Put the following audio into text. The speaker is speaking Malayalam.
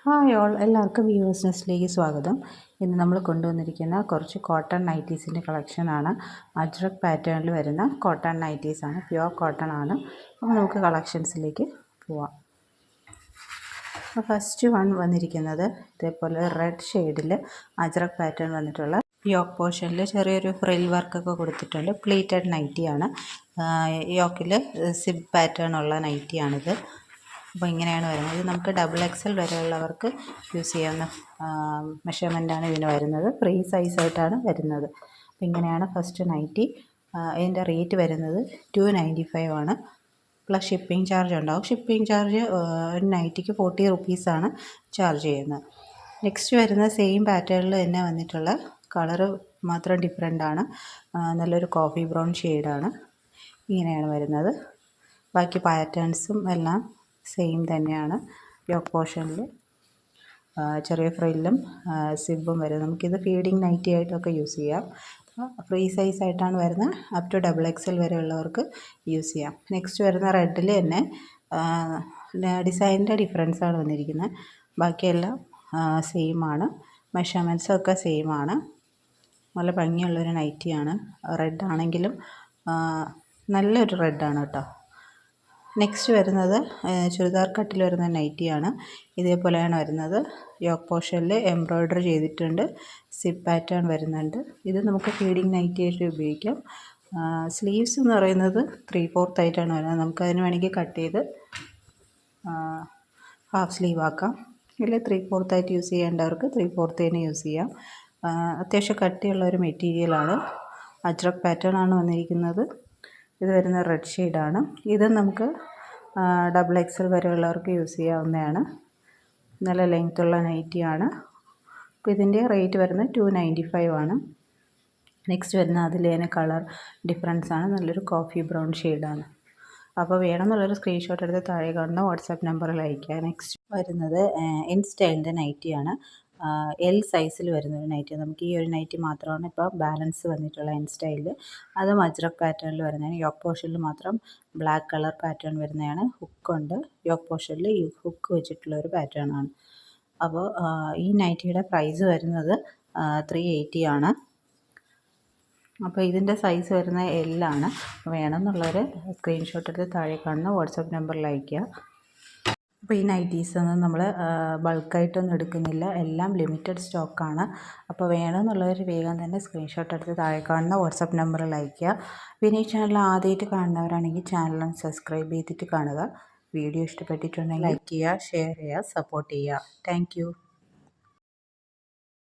ഹായ് ഓൾ, എല്ലാവർക്കും വ്യൂവേഴ്സ് നെസ്റ്റിലേക്ക് സ്വാഗതം. ഇന്ന് നമ്മൾ കൊണ്ടുവന്നിരിക്കുന്ന കുറച്ച് കോട്ടൺ നൈറ്റീസിൻ്റെ കളക്ഷനാണ്. അജ്രക് പാറ്റേണിൽ വരുന്ന കോട്ടൺ നൈറ്റീസാണ്, പ്യുവർ കോട്ടൺ ആണ്. അപ്പോൾ നമുക്ക് കളക്ഷൻസിലേക്ക് പോവാം. ഫസ്റ്റ് വൺ വന്നിരിക്കുന്നത് ഇതേപോലെ റെഡ് ഷെയ്ഡിൽ അജ്രക് പാറ്റേൺ വന്നിട്ടുള്ള യോക്ക് പോർഷനിൽ ചെറിയൊരു ഫ്രിൽ വർക്കൊക്കെ കൊടുത്തിട്ടുണ്ട്. പ്ലീറ്റഡ് നൈറ്റിയാണ്. യോക്കിൽ സിബ് പാറ്റേൺ ഉള്ള നൈറ്റിയാണിത്. അപ്പോൾ ഇങ്ങനെയാണ് വരുന്നത്. ഇത് നമുക്ക് XXL വരെയുള്ളവർക്ക് യൂസ് ചെയ്യാവുന്ന മെഷർമെൻറ്റാണ് ഇതിന് വരുന്നത്. ഫ്രീ സൈസായിട്ടാണ് വരുന്നത്. അപ്പോൾ ഇങ്ങനെയാണ് ഫസ്റ്റ് നൈറ്റി. ഇതിൻ്റെ റേറ്റ് വരുന്നത് 295 ആണ്. പ്ലസ് ഷിപ്പിംഗ് ചാർജ് ഉണ്ടാവും. ഷിപ്പിംഗ് ചാർജ് ഒരു നൈറ്റിക്ക് 40 റുപ്പീസാണ് ചാർജ് ചെയ്യുന്നത്. നെക്സ്റ്റ് വരുന്ന സെയിം പാറ്റേണിൽ തന്നെ വന്നിട്ടുള്ള കളറ് മാത്രം ഡിഫറെൻ്റാണ്. നല്ലൊരു കോഫി ബ്രൗൺ ഷെയ്ഡാണ്. ഇങ്ങനെയാണ് വരുന്നത്. ബാക്കി പാറ്റേൺസും എല്ലാം സെയിം തന്നെയാണ്. യോക്ക് പോർഷനിൽ ചെറിയ ഫ്രില്ലും സിബും വരും. നമുക്കിത് ഫീഡിങ് നൈറ്റി ആയിട്ടൊക്കെ യൂസ് ചെയ്യാം. ഫ്രീ സൈസായിട്ടാണ് വരുന്നത്. അപ് ടു XXL വരെയുള്ളവർക്ക് യൂസ് ചെയ്യാം. നെക്സ്റ്റ് വരുന്ന റെഡിൽ തന്നെ ഡിസൈനിൻ്റെ ഡിഫറൻസാണ് വന്നിരിക്കുന്നത്. ബാക്കിയെല്ലാം സെയിം ആണ്. മെഷർമെൻറ്റ്സൊക്കെ സെയിം ആണ്. നല്ല ഭംഗിയുള്ളൊരു നൈറ്റിയാണ്. റെഡ് ആണെങ്കിലും നല്ലൊരു റെഡാണ് കേട്ടോ. നെക്സ്റ്റ് വരുന്നത് ചുരിദാർ കട്ടിൽ വരുന്ന നൈറ്റിയാണ്. ഇതേപോലെയാണ് വരുന്നത്. യോക്ക് പോർഷനിൽ എംബ്രോയ്ഡറി ചെയ്തിട്ടുണ്ട്. സിപ്പ് പാറ്റേൺ വരുന്നുണ്ട്. ഇത് നമുക്ക് ഫീഡിങ് നൈറ്റി ആയിട്ട് ഉപയോഗിക്കാം. സ്ലീവ്സ് എന്ന് പറയുന്നത് 3/4 ആയിട്ടാണ് വരുന്നത്. നമുക്കതിന് വേണമെങ്കിൽ കട്ട് ചെയ്ത് ഹാഫ് സ്ലീവ് ആക്കാം. ഇല്ല 3/4 ആയിട്ട് യൂസ് ചെയ്യേണ്ടവർക്ക് 3/4 തന്നെ യൂസ് ചെയ്യാം. അത്യാവശ്യം കട്ടിയുള്ള ഒരു മെറ്റീരിയലാണ്. അജ്രക് പാറ്റേൺ ആണ് വന്നിരിക്കുന്നത്. ഇത് വരുന്ന റെഡ് ഷെയ്ഡാണ്. ഇത് നമുക്ക് XXL വരെയുള്ളവർക്ക് യൂസ് ചെയ്യാവുന്നതാണ്. നല്ല ലെങ്ത്തുള്ള നൈറ്റിയാണ്. അപ്പോൾ ഇതിൻ്റെ റേറ്റ് വരുന്നത് 295 ആണ്. നെക്സ്റ്റ് വരുന്ന അതിൽ തന്നെ കളർ ഡിഫറൻസ് ആണ്. നല്ലൊരു കോഫി ബ്രൗൺ ഷെയ്ഡാണ്. അപ്പോൾ വേണമെന്നുള്ളൊരു സ്ക്രീൻഷോട്ട് എടുത്ത് താഴെ കാണുന്ന വാട്സാപ്പ് നമ്പറിൽ അയയ്ക്കുക. നെക്സ്റ്റ് വരുന്നത് എൻ സ്റ്റൈലിൻ്റെ നൈറ്റിയാണ്. L സൈസിൽ വരുന്നൊരു നൈറ്റി. നമുക്ക് ഈ ഒരു നൈറ്റി മാത്രമാണ് ഇപ്പോൾ ബാലൻസ് വന്നിട്ടുള്ള എൻ സ്റ്റൈലിൽ. അതും അജ്രക് പാറ്റേണിൽ വരുന്നതാണ്. യോക്ക് പോർഷനിൽ മാത്രം ബ്ലാക്ക് കളർ പാറ്റേൺ വരുന്നതാണ്. ഹുക്കുണ്ട്. യോക്ക് പോർഷനിൽ ഈ ഹുക്ക് വെച്ചിട്ടുള്ള ഒരു പാറ്റേൺ ആണ്. അപ്പോൾ ഈ നൈറ്റിയുടെ പ്രൈസ് വരുന്നത് 380 ആണ്. അപ്പോൾ ഇതിൻ്റെ സൈസ് വരുന്ന L ആണ്. വേണമെന്നുള്ളവർ സ്ക്രീൻഷോട്ട് എടുത്ത് താഴെ കാണുന്ന വാട്സാപ്പ് നമ്പറിൽ അയയ്ക്കുക. അപ്പോൾ ഈ നൈറ്റീസൊന്നും നമ്മൾ ബൾക്കായിട്ടൊന്നും എടുക്കുന്നില്ല. എല്ലാം ലിമിറ്റഡ് സ്റ്റോക്കാണ്. അപ്പോൾ വേണമെന്നുള്ളവർ വേഗം തന്നെ സ്ക്രീൻഷോട്ട് എടുത്ത് താഴെ കാണുന്ന വാട്സാപ്പ് നമ്പറിൽ അയയ്ക്കുക. പിന്നെ ഈ ചാനൽ ആദ്യമായിട്ട് കാണുന്നവരാണെങ്കിൽ ചാനൽ സബ്സ്ക്രൈബ് ചെയ്തിട്ട് കാണുക. വീഡിയോ ഇഷ്ടപ്പെട്ടിട്ടുണ്ടെങ്കിൽ ലൈക്ക് ചെയ്യുക, ഷെയർ ചെയ്യുക, സപ്പോർട്ട് ചെയ്യുക. താങ്ക്